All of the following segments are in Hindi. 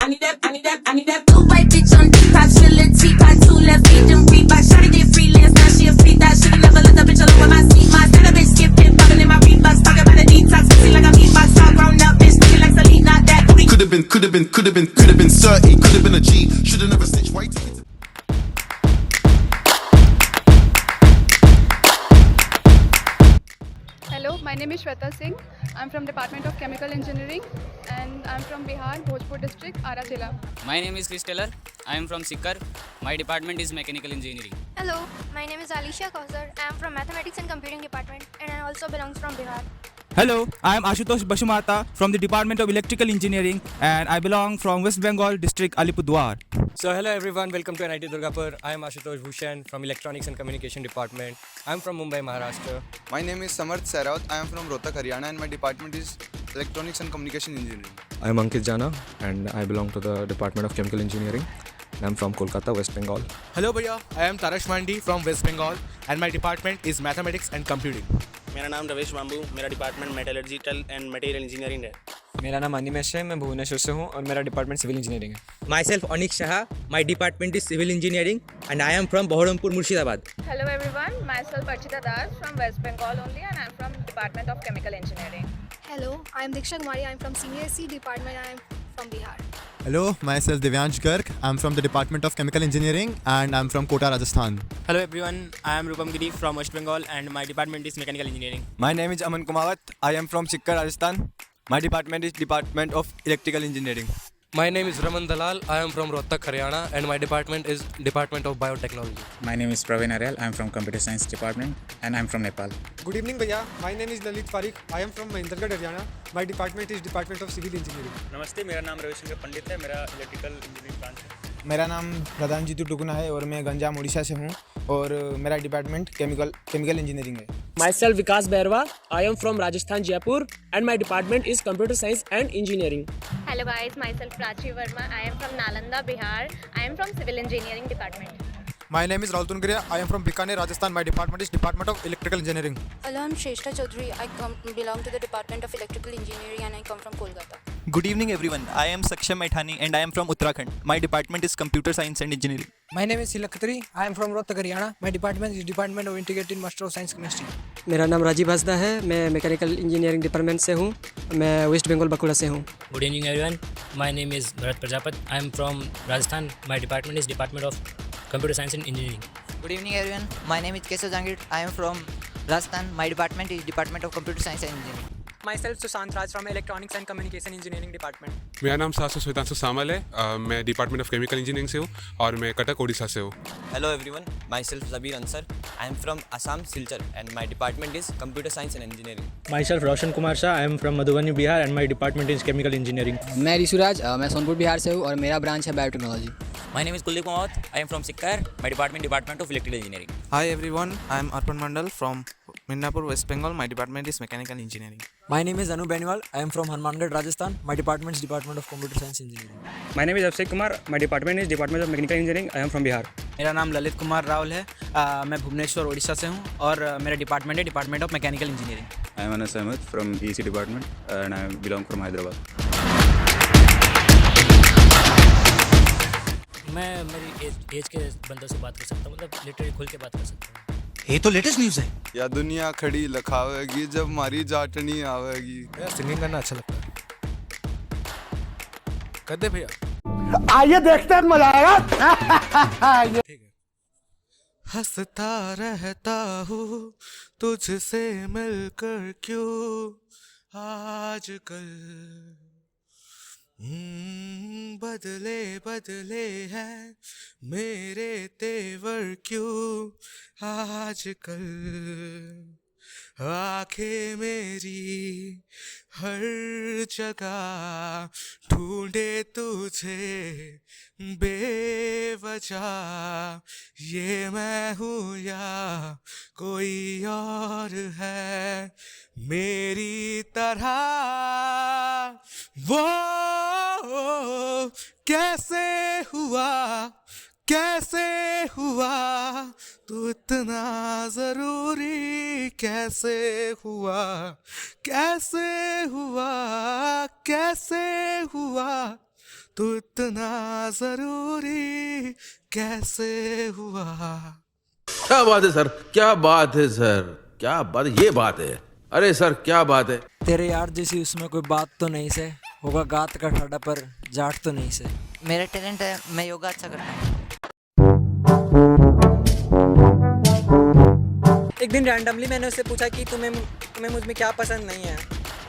I need that blue white bitch on Depop, she a little teapot, two left feet, them Reebok. Shawty did freelance, now she a free thought. She can never let the bitch alone with my seat. My set a bitch skip it, popping in my Reeboks, talking about a detox, pussy like a meatbox, all grown up, bitch, looking like Celine, not that booty. Could've been 30, could've been a G, should've never snitched. White tickets. Hello, my name is Shweta Singh. I'm from Department of Chemical Engineering and I'm from Bihar, Bhojpur district, Ara Jilla. My name is Chris Taylor. I am from Sikar. My department is mechanical engineering. Hello, my name is Alisha Kausar. I am from Mathematics and Computing Department and I also belongs from Bihar. Hello, I am Ashutosh Bashumata from the Department of Electrical Engineering and I belong from West Bengal district Alipurduar. So hello everyone, welcome to NIT Durgapur. I am Ashutosh Bhushan from Electronics and Communication Department. I am from Mumbai, Maharashtra. My name is Samarth Saraut. I am from Rohtak, Haryana and my department is Electronics and Communication Engineering. I am Ankit Jana and I belong to the Department of Chemical Engineering. I am from Kolkata, West Bengal. Hello भैया, I am Tarash Mandi from West Bengal and my department is Mathematics and Computing. मेरा नाम रवेश बाम्बू, मेरा department metallurgical and material engineering है। मेरा नाम अनिमेश है, मैं भुवनेश्वर से हूँ और मेरा डिपार्टमेंट सिविल इंजीनियरिंग है। Myself Anik Shah, my department is civil engineering and I am from Baharampur, Murshidabad. Hello everyone, myself Archita Das from West Bengal only and I'm from Department of Chemical Engineering. Hello, I am Diksha Kumari. I am from Senior C Department. I am from Bihar. Hello, myself Divyansh Garg. I am from the Department of Chemical Engineering and I am from Kota, Rajasthan. Hello everyone, I am Rupam Giri from West Bengal and my department is mechanical engineering. My name is Aman Kumawat. I am from Sikar, Rajasthan. My department is Department of Electrical Engineering. My name is Raman Dalal. I am from Rohtak, Haryana and my department is Department of Biotechnology. My name is Praveen Aryal. I am from Computer Science Department and I am from Nepal. Good evening भैया, my name is Lalit Parikh. I am from Mahendragarh, Haryana. My department is Department of Civil Engineering. नमस्ते, मेरा नाम रविशंकर पंडित है, मेरा इलेक्ट्रिकल इंजीनियरिंग ब्रांच है। मेरा नाम प्रधान जीतू टुकुना है और मैं गंजाम उड़ीसा से हूँ और मेरा डिपार्टमेंट केमिकल इंजीनियरिंग है। Myself Vikas Bairwa. I am from Rajasthan, Jaipur and my department is Computer Science and Engineering. Hello guys, myself Prachi Verma. I am from Nalanda, Bihar. I am from Civil Engineering Department. My name is Rahul Tungriya. I am from Bikaner, Rajasthan. My department is Department of Electrical Engineering. Hello, I am Shrestha Chaudhary. I belong to the Department of Electrical Engineering and I come from Kolkata. Good evening everyone. I am Saksham Maithani and I am from Uttarakhand. My department is Computer Science and Engineering. My name is Silak Khatri. I am from Rohtak, Haryana. My department is Department of Integrated Master of Science Chemistry. मेरा नाम राजीव हंसदा है, मैं मैकेनिकल इंजीनियरिंग डिपार्टमेंट से हूँ, मैं वेस्ट बंगाल बकुड़ा से हूँ। Good evening everyone, my name is Bharat Prajapat, I am from Rajasthan, my department is department of computer science and engineering. Good evening everyone, my name is Keshav Jahangir, I am from Rajasthan, my department is department of computer science and engineering. Myself Sushant Raj from Electronics and Communication Engineering Department. मेरा नाम सासु श्वेतांशु सामल है, मैं डिपार्टमेंट ऑफ केमिकल इंजीनियरिंग से हूँ और मैं कटक ओडिशा से हूँ। Hello everyone, my self Jabir Ansar, I am from Assam Silchar and my department is computer science and engineering. My self Roshan Kumar Shah, I am from Madhubani Bihar and my department is chemical engineering. मैं ऋषुराज, मैं सोनपुर बिहार से हूँ और मेरा ब्रांच है biotechnology. My name is Kuldeep Kumawat. I am from Sikar. My department of electrical engineering. Hi everyone, I am Arpan Mandal from Midnapur, West Bengal. My department is mechanical engineering. My name is Anu Benwal. I am from Hanumangarh, Rajasthan. My department is Department of Computer Science Engineering. My name is Abhishek Kumar. My department is Department of Mechanical Engineering. I am from Bihar. मेरा नाम ललित कुमार रावल है, मैं भुवनेश्वर उड़ीसा से हूँ और मेरा डिपार्टमेंट है department of mechanical engineering. I am Anas Ahmed from EC department and I belong from Hyderabad. मैं मेरी एज के बंदों से बात कर सकता हूँ, मतलब लिटरली खुल के बात कर सकता हूँ। ये तो लेटेस्ट न्यूज़ है। या दुनिया खड़ी लखावेगी जब मारी जाटनी आवेगी। यार सिंगिंग करना अच्छा लगता है, कर दे भैया। आइए देखते हैं, मजा आएगा। ठीक है। हंसता रहता हूँ तुझसे मिलकर क्यों आजकल, बदले बदले हैं मेरे तेवर क्यों आजकल, आंखें मेरी हर जगह ढूंढे तुझे बेवजह, ये मैं हूँ या कोई और है मेरी तरह, वो कैसे हुआ तू इतना जरूरी, कैसे हुआ तू इतना जरूरी कैसे हुआ। क्या बात है सर, क्या बात है सर, क्या बात है, ये बात है। अरे सर क्या बात है। तेरे यार जैसी उसमें कोई बात तो नहीं से होगा, गात का ठाडा पर जाट तो नहीं से। मेरा टैलेंट है, मैं योगा अच्छा करता हूँ। एक दिन रैंडमली मैंने उससे पूछा कि तुम्हें मुझ में क्या पसंद नहीं है,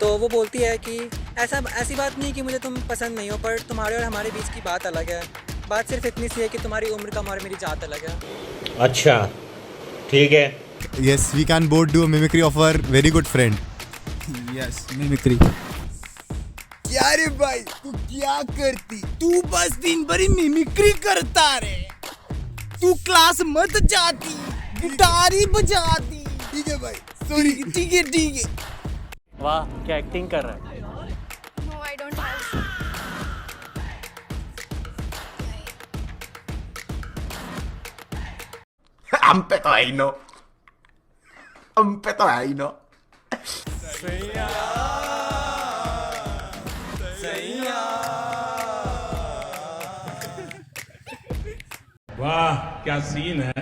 तो वो बोलती है कि ऐसी बात नहीं कि मुझे तुम पसंद नहीं हो, पर तुम्हारे और हमारे बीच की बात अलग है। बात सिर्फ इतनी सी है कि तुम्हारी उम्र कम और मेरी जात अलग है। अच्छा ठीक है। Yes, we can both do a mimicry of our very good friend. Yes, mimicry. क्या रे भाई, तू क्या करती? तू बस दिन भर मिमिक्री करता रे। तू क्लास मत जाती, गिटार ही बजाती। ठीक है भाई, सॉरी। ठीक है। वाह क्या एक्टिंग कर रहा है। No, I don't have. हम पे तो आई नो, हम पे तो आई नो। वाह क्या सीन है।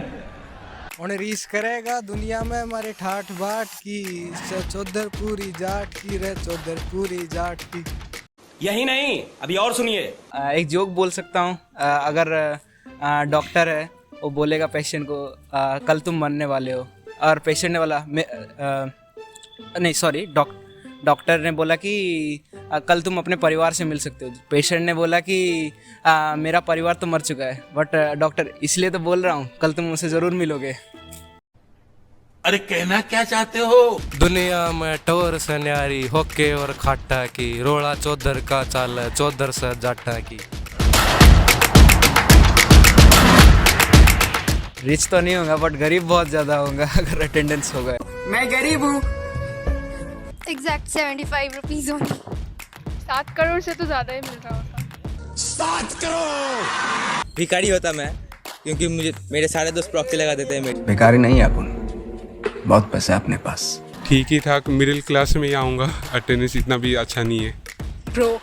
उन रीस करेगा दुनिया में हमारे ठाठ बाट की, चौधर पूरी जाट की रे, चौधर पूरी जाट की। यही नहीं, अभी और सुनिए। एक जोक बोल सकता हूँ। अगर डॉक्टर है, वो बोलेगा पेशेंट को कल तुम मरने वाले हो, और पेशेंट ने बोला नहीं सॉरी डॉक्टर ने बोला कि कल तुम अपने परिवार से मिल सकते हो। पेशेंट ने बोला कि मेरा परिवार तो मर चुका है, बट डॉक्टर इसलिए तो बोल रहा हूँ कल तुम मुझसे ज़रूर मिलोगे। अरे कहना क्या चाहते हो? दुनिया में टोर से न्यारी होके और खाटा की, रोड़ा चौधर का चाल है, चौधर से जाटा की। रिच तो नहीं होगा, बट गरीब बहुत ज़्यादा होगा अगर अटेंडेंस होगा। मैं गरीब हूँ। Exact 75 rupees only. 7 करोड़ से तो ज़्यादा ही मिल रहा होता। 7 करोड़। भिखारी होता मैं, क्योंकि मेरे सारे दोस्त प्रॉक्सी लगा देते हैं। भिखारी नहीं है अपन, बहुत पैसा है अपने पास। ठीक ही ठाक मिडिल क्लास में ही आऊँगा, अटेंडेंस इतना भी अच्छा नहीं है। ब्रोक।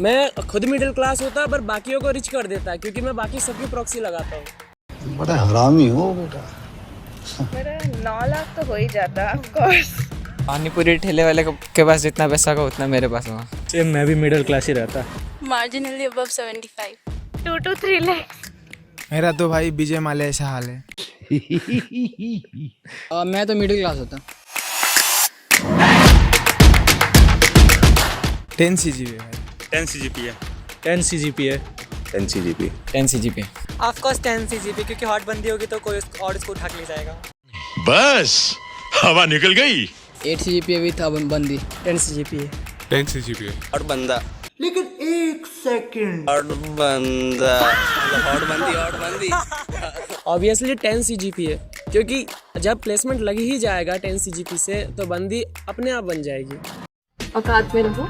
मैं खुद मिडिल क्लास होता पर बाकियों को रिच कर देता, क्योंकि मैं बाकी सबकी प्रॉक्सी लगाता हूँ। बड़ा हरामी हो बेटा। मेरा 9 लाख तो हो ही जाता ऑफ कोर्स। पानीपुरी ठेले वाले के पास जितना पैसा होगा उतना मेरे पास होगा। सेम मैं भी मिडिल क्लास ही रहता। Marginally above 75. 2 to 3 lakhs. मेरा तो भाई विजय माल्या ऐसा हाल है। मैं तो मिडिल क्लास होता। 10 CGPA भाई। 10 CGPA। 10 CGPA। 10 CGPA। 10 CGPA। Of course 10 CGPA, क्योंकि हॉट बंदी होगी तो कोई और इसको उठा के ले जाएगा। बस हवा निकल गई। 8 CGPA भी था बंदी। 10 CGPA। 10 CGPA। और बंदा। लेकिन एक सेकंड। और बंदा। और बंदी। ऑब्वियसली 10 CGPA, क्योंकि जब प्लेसमेंट लग ही जाएगा 10 CGPA से तो बंदी अपने आप बन जाएगी। औकात में रहो।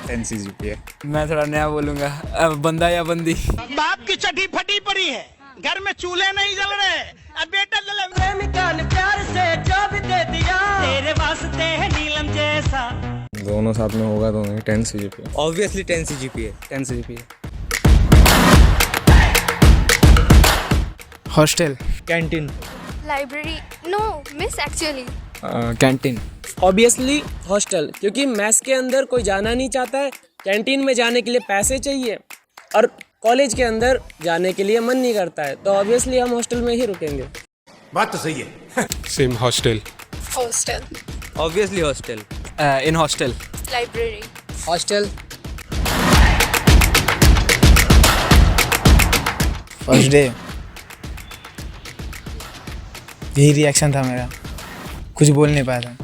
10 CGPA। मैं थोड़ा नया बोलूँगा, बंदा या बंदी। बाप की चड्डी फटी पड़ी है, घर में चूल्हे नहीं जल रहे, अब बेटा प्रेमिका ने प्यार से जो भी दे दिया, तेरे वास्ते है नीलम जैसा। दोनों साथ में होगा तो नहीं। 10 CGPA। Obviously 10 CGPA। 10 CGPA। Hostel. Canteen. Library. No, miss actually. Canteen. Obviously hostel, क्योंकि मैस के अंदर कोई जाना नहीं चाहता है, कैंटीन में जाने के लिए पैसे चाहिए, और कॉलेज के अंदर जाने के लिए मन नहीं करता है, तो ऑब्वियसली हम हॉस्टल में ही रुकेंगे। बात तो सही है। Same hostel. Hostel. Obviously hostel. In hostel. Library. Hostel. First day यही रिएक्शन था मेरा, कुछ बोल नहीं पाया था।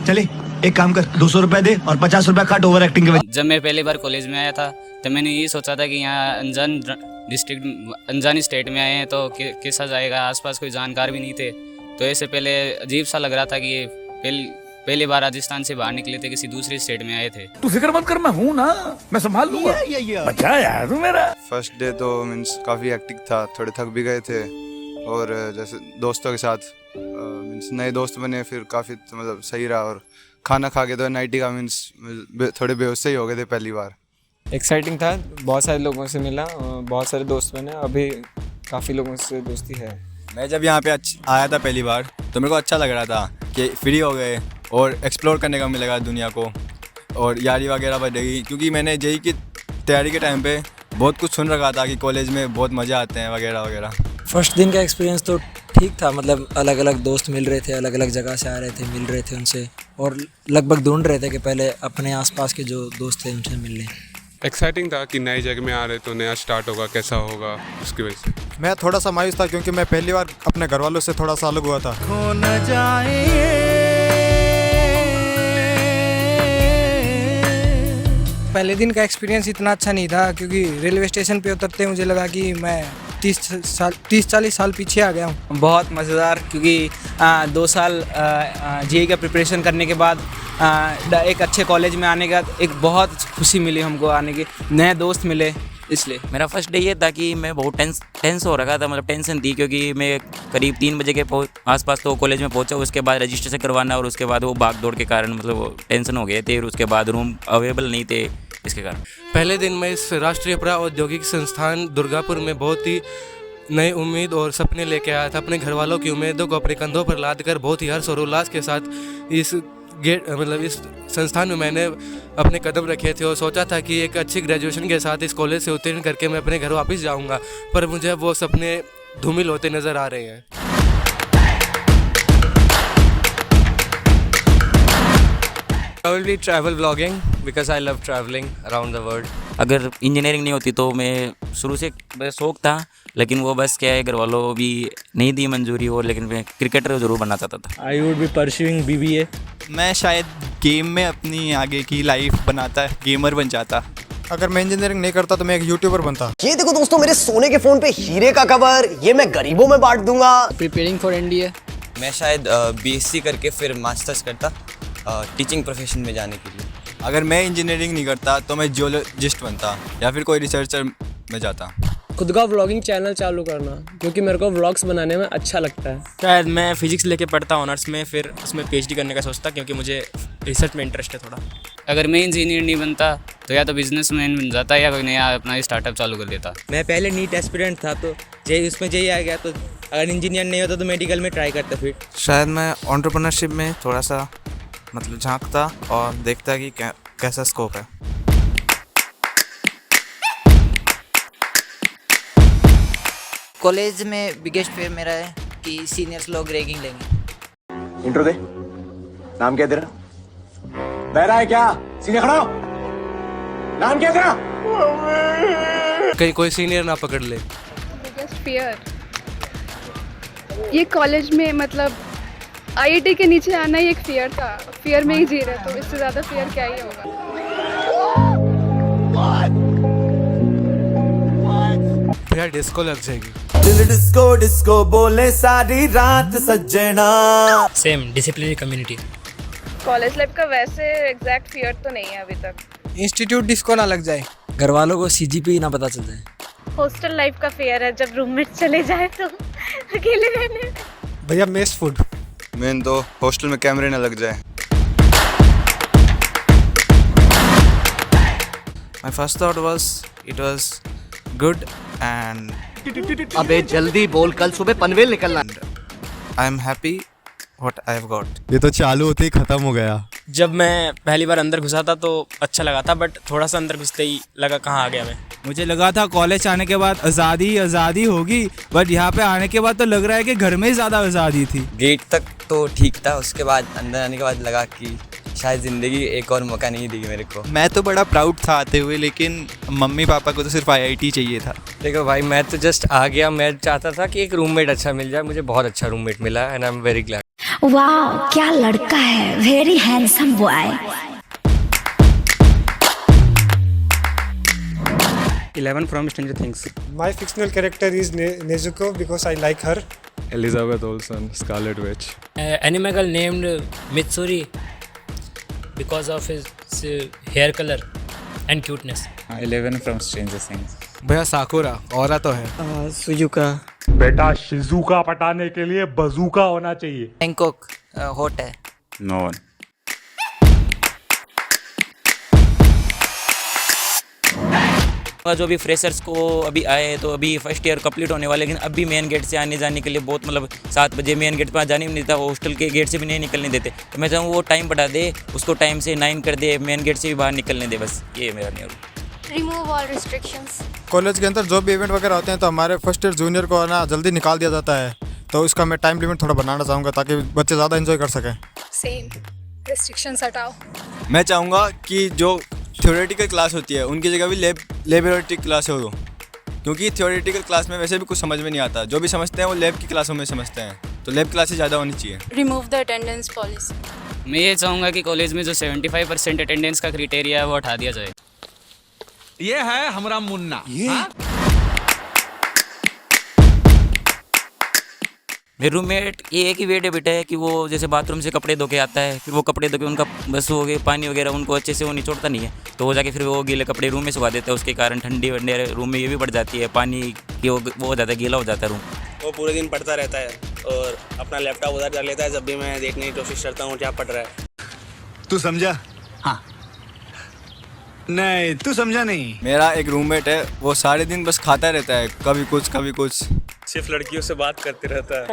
चले एक काम कर, 200 रुपए दे और 50 रुपए काट ओवर एक्टिंग के वजह। जब मैं पहली बार कॉलेज में आया था तो मैंने ये सोचा था कि यहाँ अनजान स्टेट में आए हैं तो कैसा जाएगा, आसपास कोई जानकार भी नहीं थे, तो ऐसे पहले अजीब सा लग रहा था कि ये पहली बार राजस्थान से बाहर निकले थे, किसी दूसरी स्टेट में आए थे। तू फिक्र मत कर, मैं हूँ ना, मैं संभाल लूंगा। बचा यार तू मेरा। फर्स्ट डे तो मीन्स काफ़ी हेक्टिक था, थोड़े थक भी गए थे, और जैसे दोस्तों के साथ मीन्स नए दोस्त बने, फिर काफ़ी मतलब सही रहा, और खाना खा के तो नाइटी का मीन्स थोड़े बेहोश ही हो गए थे पहली बार, एक्साइटिंग था, बहुत सारे लोगों से मिला, बहुत सारे दोस्त बने, अभी काफ़ी लोगों से दोस्ती है। मैं जब यहाँ पे आया था पहली बार तो मेरे को अच्छा लग रहा था कि फ्री हो गए और एक्सप्लोर करने का मिलेगा दुनिया को और यारी वगैरह बढ़ेगी, क्योंकि मैंने जेई की तैयारी के टाइम पे बहुत कुछ सुन रखा था कि कॉलेज में बहुत मज़े आते हैं वगैरह वगैरह। फर्स्ट दिन का एक्सपीरियंस तो ठीक था, मतलब अलग अलग दोस्त मिल रहे थे, अलग अलग जगह से आ रहे थे, मिल रहे थे उनसे और लगभग ढूंढ रहे थे कि पहले अपने आसपास के जो दोस्त थे उनसे मिल लें। एक्साइटिंग था कि नई जगह में आ रहे तो नया स्टार्ट होगा, कैसा होगा उसकी वजह से। मैं थोड़ा सा मायूस था क्योंकि मैं पहली बार अपने घर वालों से थोड़ा सा अलग हुआ था। खो न जाए पहले दिन का एक्सपीरियंस इतना अच्छा नहीं था क्योंकि रेलवे स्टेशन पे उतरते मुझे लगा कि मैं 30-40 साल पीछे आ गया हूँ। बहुत मज़ेदार, क्योंकि 2 साल जेईई का प्रिपरेशन करने के बाद एक अच्छे कॉलेज में आने के बाद एक बहुत खुशी मिली हमको, आने के नए दोस्त मिले, इसलिए। मेरा फर्स्ट डे ये था कि मैं बहुत टेंस हो रखा था, मतलब टेंशन थी, क्योंकि मैं करीब 3 बजे के आसपास तो कॉलेज में पहुंचा, उसके बाद रजिस्ट्रेशन करवाना और उसके बाद वो भाग दौड़ के कारण मतलब टेंशन हो गए थे और उसके बाद रूम अवेलेबल नहीं थे इसके कारण। पहले दिन मैं इस राष्ट्रीय प्रौद्योगिकी संस्थान दुर्गापुर में बहुत ही नई उम्मीद और सपने लेके आया था। अपने घर वालों की उम्मीदों को अपने कंधों पर लाद कर बहुत ही हर्ष और उल्लास के साथ इस संस्थान में मैंने अपने कदम रखे थे और सोचा था कि एक अच्छी ग्रेजुएशन के साथ इस कॉलेज से उत्तीर्ण करके मैं अपने घर वापस जाऊंगा, पर मुझे वो सपने धूमिल होते नज़र आ रहे हैं। Probably travel vlogging because I love traveling around the world. अगर इंजीनियरिंग नहीं होती तो मैं शुरू से शौक था, लेकिन वो बस क्या है घर वालों भी नहीं दी मंजूरी हो, लेकिन मैं क्रिकेटर ज़रूर बनना चाहता था। I would be pursuing BBA. मैं शायद गेम में अपनी आगे की लाइफ बनाता, गेमर बन जाता। अगर मैं इंजीनियरिंग नहीं करता तो मैं एक यूट्यूबर बनता। ये देखो दोस्तों, मेरे सोने के फोन पे हीरे का कवर, ये मैं गरीबों में बांट दूंगा। Preparing for NDA। मैं शायद BSc करके फिर मास्टर्स करता टीचिंग प्रोफेशन में जाने के लिए। अगर मैं इंजीनियरिंग नहीं करता तो मैं जियोलॉजिस्ट बनता या फिर कोई रिसर्चर में जाता। खुद का व्लॉगिंग चैनल चालू करना, क्योंकि मेरे को व्लॉग्स बनाने में अच्छा लगता है। शायद मैं फिजिक्स लेके पढ़ता ऑनर्स में, फिर उसमें PhD करने का सोचता, क्योंकि मुझे रिसर्च में इंटरेस्ट है थोड़ा। अगर मैं इंजीनियर नहीं बनता तो या तो बिजनेसमैन बन जाता या कोई नया अपना स्टार्टअप चालू कर देता। मैं पहले नीट एस्पिरेंट था तो उसमें जेईई आ गया, तो अगर इंजीनियर नहीं होता तो मेडिकल में ट्राई करता। फिर शायद मैं एंटरप्रेन्योरशिप में थोड़ा सा मतलब झांकता और देखता कि कैसा स्कोप है। कॉलेज में बिगेस्ट फेयर मेरा है कि सीनियर्स लोग रैगिंग लेंगे। इंट्रो दे। नाम क्या तेरा? बहरा है क्या? सीधे खड़ा हो। नाम क्या तेरा? कहीं कोई सीनियर ना पकड़ ले। बिगेस्ट फियर ये कॉलेज में मतलब IIT के नीचे आना ही एक फियर था, फियर में ही जी रहे, तो इससे ज़्यादा फियर क्या ही होगा। भैया डिस्को लग जाएगी। दिल डिस्को डिस्को बोले सारी रात सज्जना। Same disciplinary community. College life का वैसे एग्जैक्ट फियर तो नहीं है अभी तक। इंस्टीट्यूट डिस्को ना लग जाए, घर वालों को CGP ना पता चल जाए। हॉस्टल लाइफ का फेयर है जब रूममेट चले जाए तो अकेले रहने। भैया मेस फूड। मेन तो हॉस्टल में कैमरे ना लग जाए। My first thought was it was good and अबे जल्दी बोल, कल सुबह पनवेल निकलना। I am happy what I have got. ये तो चालू होते ही खत्म हो गया। जब मैं पहली बार अंदर घुसा था तो अच्छा लगा था, बट थोड़ा सा अंदर घुसते ही लगा कहाँ आ गया मैं। मुझे लगा था कॉलेज आने के बाद आज़ादी होगी, बट यहाँ पे आने के बाद तो लग रहा है कि घर में ही ज़्यादा आज़ादी थी। गेट तक तो ठीक था, उसके बाद अंदर आने के बाद लगा कि शायद ज़िंदगी एक और मौका नहीं देगी मेरे को। मैं तो बड़ा प्राउड था आते हुए, लेकिन मम्मी पापा को तो सिर्फ IIT चाहिए था। देखो भाई, मैं तो जस्ट आ गया, मैं चाहता था कि एक रूममेट अच्छा मिल जाए, मुझे बहुत अच्छा रूममेट मिला and I am very glad. वाह क्या लड़का है, very handsome boy. 11 from Stranger Things. My fictional character is Nezuko because I like her. Elizabeth Olsen, Scarlet Witch. Animagal named Mitsuri because of his hair color and cuteness. 11 from Stranger Things. भैया साकुरा औरा तो है। सुजुका। बेटा शिजुका पटाने के लिए बजूका होना चाहिए। बैंकॉक हॉट है। No one. जो भी फ्रेशर्स को अभी आए तो अभी फर्स्ट ईयर कंप्लीट होने वाले, लेकिन अभी मेन गेट से आने जाने के लिए बहुत मतलब 7 बजे मेन गेट पर जाने भी नहीं था, हॉस्टल के गेट से भी नहीं निकलने देते। तो मैं चाहूँ वो टाइम बढ़ा दे, उसको टाइम से 9 कर दे, मेन गेट से भी बाहर निकलने दे, बस ये मेरा नियम। Remove all restrictions. कॉलेज के अंदर जो भी इवेंट वगैरह होते हैं तो हमारे फर्स्ट ईयर जूनियर को ना जल्दी निकाल दिया जाता है, तो इसका मैं टाइम लिमिट थोड़ा बनाना चाहूँगा ताकि बच्चे ज़्यादा एंजॉय कर सकें। सेम रिस्ट्रिक्शंस हटाओ। मैं चाहूँगा कि जो थ्योरेटिकल क्लास होती है उनकी जगह भी लेबोरेटरी क्लास हो, क्योंकि थ्योरेटिकल क्लास में वैसे भी कुछ समझ में नहीं आता, जो भी समझते हैं वो लैब की क्लासों में समझते हैं, तो लैब क्लासेस ज़्यादा होनी चाहिए। Remove the attendance policy. मैं ये चाहूँगा कि कॉलेज में जो 75% अटेंडेंस का क्राइटेरिया है वो हटा दिया जाए। ये है हमारा मुन्ना। मेरे रूममेट ये एक ही वेट है बेटा है कि वो जैसे बाथरूम से कपड़े धो के आता है, फिर वो कपड़े धो के उनका बस हो गए पानी वगैरह उनको अच्छे से वो निचोड़ता नहीं है, तो वो जाके फिर वो गीले कपड़े रूम में सुखा देते हैं, उसके कारण ठंडी वंडे रूम में ये भी बढ़ जाती है, पानी की वो हो जाता है, गीला हो जाता है रूम। वो पूरे दिन पढ़ता रहता है और अपना लैपटॉप उधर कर लेता है, जब भी मैं देखने की कोशिश करता हूँ क्या पढ़ रहा है। तू समझा? हाँ। नहीं तू समझा नहीं। मेरा एक रूममेट है, वो सारे दिन बस खाता रहता है, कभी कुछ सिर्फ लड़कियों से बात करते रहता है।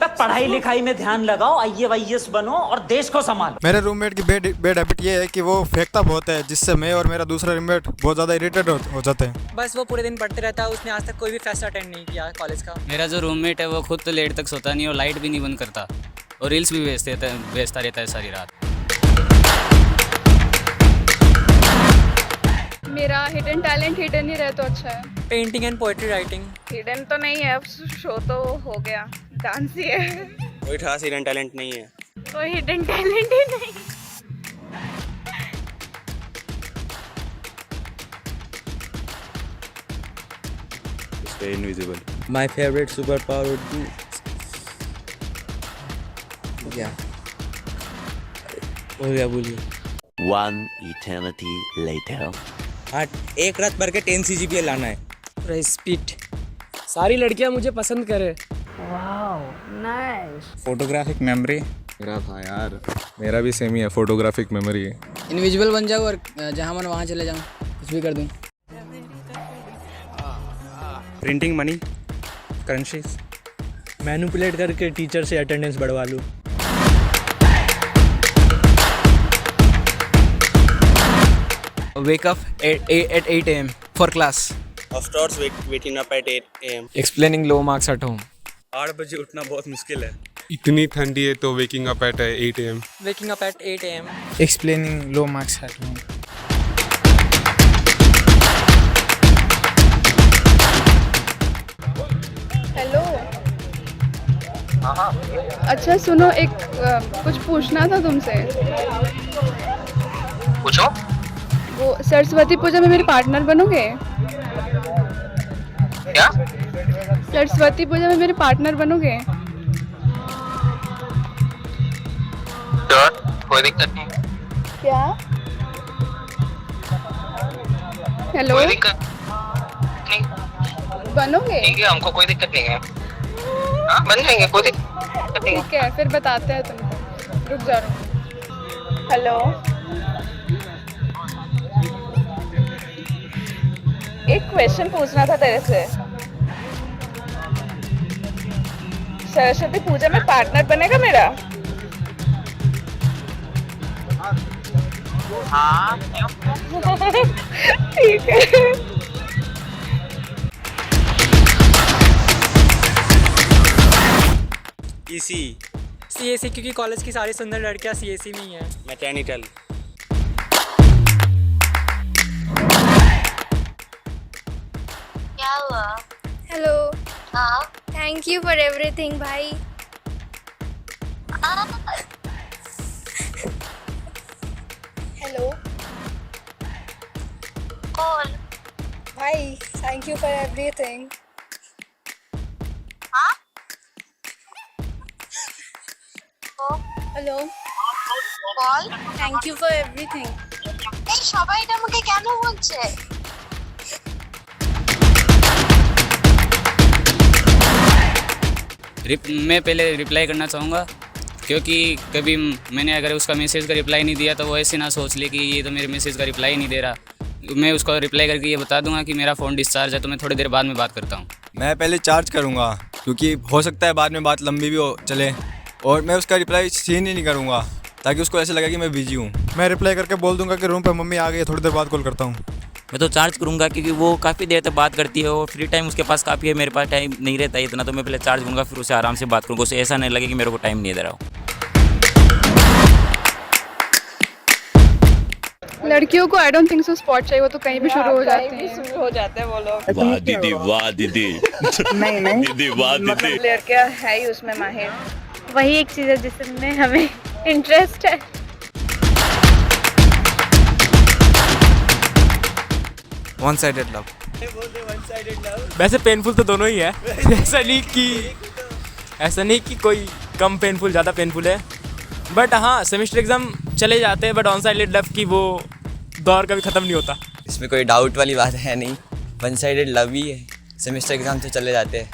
पढ़ाई लिखाई में ध्यान लगाओ, IAS बनो और देश को संभालो। मेरे रूममेट की बैड हैबिट ये है कि वो फेंकता बहुत है, जिससे मैं और मेरा दूसरा रूममेट बहुत ज़्यादा इरिटेट हो जाते हैं। बस वो पूरे दिन पढ़ते रहता है, उसने आज तक कोई भी फेस्ट अटेंड नहीं किया कॉलेज का। मेरा जो रूममेट है वो खुद तो लेट तक सोता नहीं और लाइट भी नहीं बंद करता और रील्स भी भेजता रहता है सारी रात। मेरा हिडन टैलेंट हिडन ही रहे तो अच्छा है। Painting and poetry writing. Hidden तो नहीं है, अब शो तो हो गया, डांस ही है। कोई खास हिडन टैलेंट नहीं है। कोई हिडन टैलेंट ही नहीं। Stay invisible. My favorite superpower would be बोलिए। One eternity later. हाँ, एक रात भर के 10 CGPA लाना है। स्पीड। सारी लड़कियां मुझे पसंद करे। Wow nice. फोटोग्राफिक मेमोरी मेरा था यार, मेरा भी सेम ही है, फोटोग्राफिक मेमोरी है। इनविजिबल बन जाऊँ और जहाँ मन वहाँ चले जाऊँ, कुछ भी कर दूँ। प्रिंटिंग मनी, करेंसीज, मैनिपुलेट करके टीचर से अटेंडेंस बढ़वा लूँ। Wake up at 8 AM for class. Of course, waking up at 8 AM. Explaining low marks at home. 8 बजे उठना बहुत मुश्किल है। इतनी ठंडी है तो waking up at 8 AM. Waking up at 8 AM. Explaining low marks at home. Hello. अच्छा सुनो, एक कुछ पूछना था तुमसे। पूछो। वो सरस्वती पूजा में मेरे पार्टनर बनोगे? क्या? सरस्वती पूजा में मेरे पार्टनर बनोगे? कोई दिक्कत नहीं। क्या? हेलो। कोई दिक्कत नहीं। बनोगे? ठीक है, हमको कोई दिक्कत नहीं है। हाँ बन जाएंगे, कोई दिक्कत नहीं। ठीक है, फिर बताते हैं तुमको। रुक जाओ। हेलो। एक क्वेश्चन पूछना था तेरे से। सरस्वती पूजा में पार्टनर बनेगा मेरा? हाँ ठीक है। CAC क्योंकि कॉलेज की सारी सुंदर लड़कियां CAC में ही हैं। मैकेनिकल। क्या हुआ? हेलो। हाँ। थैंक यू फॉर एवरीथिंग भाई। हेलो। कॉल। भाई थैंक यू फॉर एवरीथिंग। हाँ? Hello. Call. Thank you for everything. এই সবাই এটা আমাকে কেন বলছে? मैं पहले रिप्लाई करना चाहूँगा, क्योंकि कभी मैंने अगर उसका मैसेज का रिप्लाई नहीं दिया तो वो ऐसे ना सोच ले कि ये तो मेरे मैसेज का रिप्लाई नहीं दे रहा। मैं उसको रिप्लाई करके ये बता दूंगा कि मेरा फ़ोन डिस्चार्ज है, तो मैं थोड़ी देर बाद में बात करता हूँ। मैं पहले चार्ज करूँगा क्योंकि हो सकता है बाद में बात लंबी भी हो चले, और मैं उसका रिप्लाई सीन ही नहीं करूँगा ताकि उसको ऐसा लगे कि मैं बिजी हूँ। मैं रिप्लाई करके बोल दूंगा कि रूम पे मम्मी आ गई है, थोड़ी देर बाद कॉल करता हूँ। मैं तो चार्ज करूँगा क्योंकि वो काफ़ी देर तक बात करती है और फ्री टाइम उसके पास काफ़ी है, मेरे पास टाइम नहीं रहता है इतना, तो मैं पहले चार्ज करूँगा फिर उससे आराम से बात करूँगा, उसे ऐसा नहीं लगे कि मेरे को टाइम नहीं दे रहा हो। लड़कियों को I don't think so spot चाहिए, वो तो कहीं भी शुरू हो जाते हैं वो लोग। वाह दीदी, वाह दीदी। नहीं दीदी वाह दीदी। लड़कियां है ही उसमें माहिर। वही एक चीज़ है जिसमें हमें इंटरेस्ट है। One sided love. वैसे पेनफुल तो दोनों ही है। ऐसा नहीं कि कोई कम पेनफुल ज़्यादा पेनफुल है, बट हाँ सेमेस्टर एग्ज़ाम चले जाते हैं, बट ऑन साइडेड लव की वो दौर कभी ख़त्म नहीं होता। इसमें कोई डाउट वाली बात है नहीं, वन साइडेड लव ही है। सेमेस्टर एग्ज़ाम तो चले जाते हैं,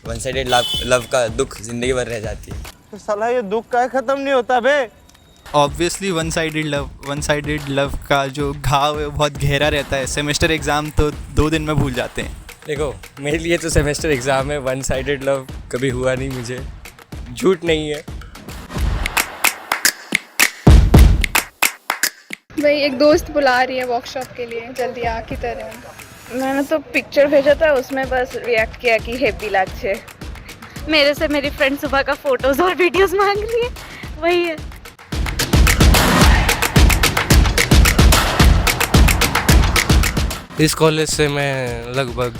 वन साइडेड लव का दुख ज़िंदगी भर रह जाती है। तो साला ये दुख का ख़त्म नहीं होता बे। ऑब्वियसली वन साइडेड लव का जो घाव है बहुत गहरा रहता है। सेमेस्टर एग्ज़ाम तो 2 दिन में भूल जाते हैं। देखो मेरे लिए तो सेमेस्टर एग्ज़ाम है, वन साइडेड लव कभी हुआ नहीं मुझे, झूठ नहीं है। भाई एक दोस्त बुला रही है वर्कशॉप के लिए, जल्दी आ की तरह। मैंने तो पिक्चर भेजा था, उसमें बस रिएक्ट किया कि हैप्पी लागछे। मेरे से मेरी फ्रेंड सुबह का फोटोज़ और वीडियोस मांग रही है, वही है। इस कॉलेज से मैं लगभग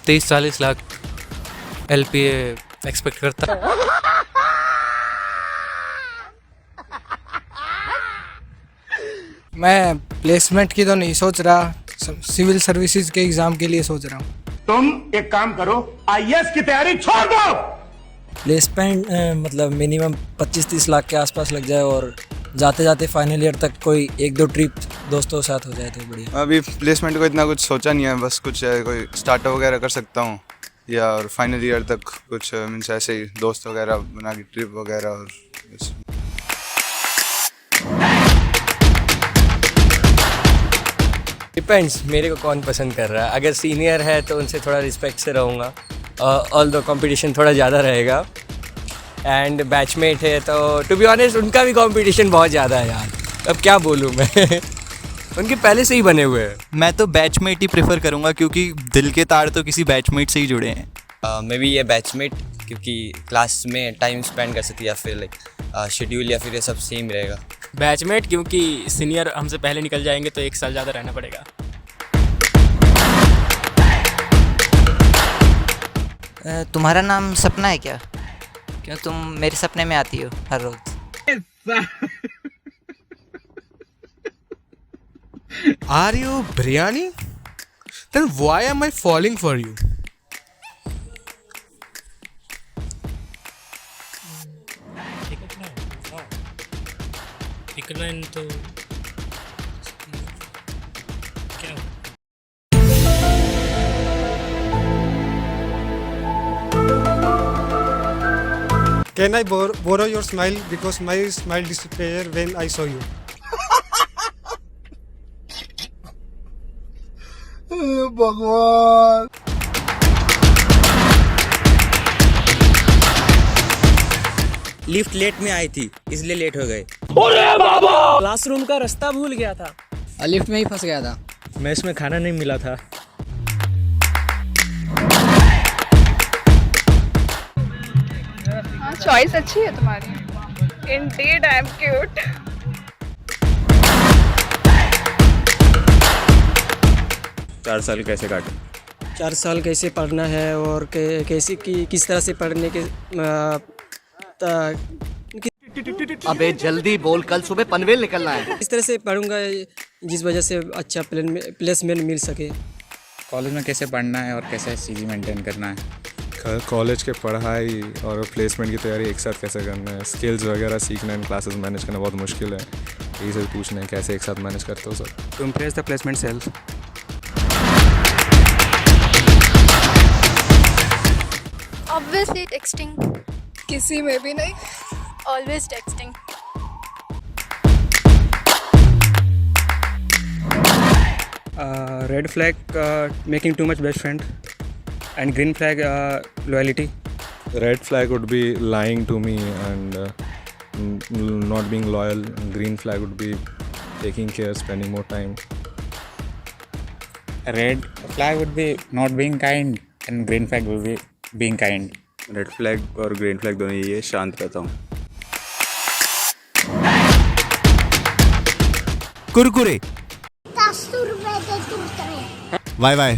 30-40 लाख LPA एक्सपेक्ट करता। मैं प्लेसमेंट की तो नहीं सोच रहा, सिविल सर्विसेज के एग्ज़ाम के लिए सोच रहा हूँ। तुम एक काम करो, IAS की तैयारी छोड़ दो। प्लेसमेंट मतलब मिनिमम 25-30 लाख के आसपास लग जाए और जाते जाते फाइनल ईयर तक कोई 1-2 ट्रिप दोस्तों के साथ हो जाए तो बढ़िया। अभी प्लेसमेंट को इतना कुछ सोचा नहीं है, बस कुछ कोई स्टार्टअप वगैरह कर सकता हूँ या और फाइनल ईयर तक कुछ मीन्स ऐसे ही दोस्त वगैरह बना के ट्रिप वगैरह। और बस डिपेंड्स मेरे को कौन पसंद कर रहा है। अगर सीनियर है तो उनसे थोड़ा रिस्पेक्ट से रहूँगा, ऑल्दो कंपटीशन थोड़ा ज़्यादा रहेगा। एंड बैचमेट है तो टू बी ऑनेस्ट उनका भी कंपटीशन बहुत ज़्यादा है यार, अब क्या बोलूँ मैं। उनके पहले से ही बने हुए हैं। मैं तो बैचमेट ही प्रेफर करूँगा क्योंकि दिल के तार तो किसी बैचमेट से ही जुड़े हैं। मे बी ये बैचमेट क्योंकि क्लास में टाइम स्पेंड कर सकती है, या फिर लाइक शेड्यूल या फिर ये सब सेम रहेगा। बैचमेट क्योंकि सीनियर हमसे पहले निकल जाएंगे तो 1 साल ज़्यादा रहना पड़ेगा। तुम्हारा नाम सपना है क्या? क्यों तुम मेरे सपने में आती हो हर रोज? Are you biryani? Then why am I falling for you? तो क्या Can I borrow your smile because my smile disappeared when I saw you? भगवान। लिफ्ट लेट में आई थी इसलिए लेट हो गए। क्लासरूम का रास्ता भूल गया था, लिफ्ट में ही फंस गया था। मेस में खाना नहीं मिला था। हाँ चॉइस अच्छी है तुम्हारी। Indeed, I am cute. चार साल कैसे काटे? 4 साल कैसे पढ़ना है और कैसे किस तरह से पढ़ने के अबे जल्दी बोल, कल सुबह पनवेल निकलना है। किस तरह से पढ़ूंगा जिस वजह से अच्छा प्लेसमेंट मिल सके। कॉलेज में कैसे पढ़ना है और कैसे चीज़ें मेंटेन करना है। कॉलेज के पढ़ाई और प्लेसमेंट की तैयारी एक साथ कैसे करना है, स्किल्स वगैरह सीखना है, क्लासेस मैनेज करना बहुत मुश्किल है। यही सब पूछना है कैसे एक साथ मैनेज करते हो सब। To impress the placement cells. Obviously texting. किसी में भी नहीं। Always texting. Red flag, making too much best friend, and green flag, loyalty. Red flag would be lying to me and not being loyal. Green flag would be taking care, spending more time. Red flag would be not being kind, and green flag would be being kind. Red flag और ग्रीन फ्लैग दोनों यही है, शांत रहता हूँ. कुरकुरे. वाई वाई.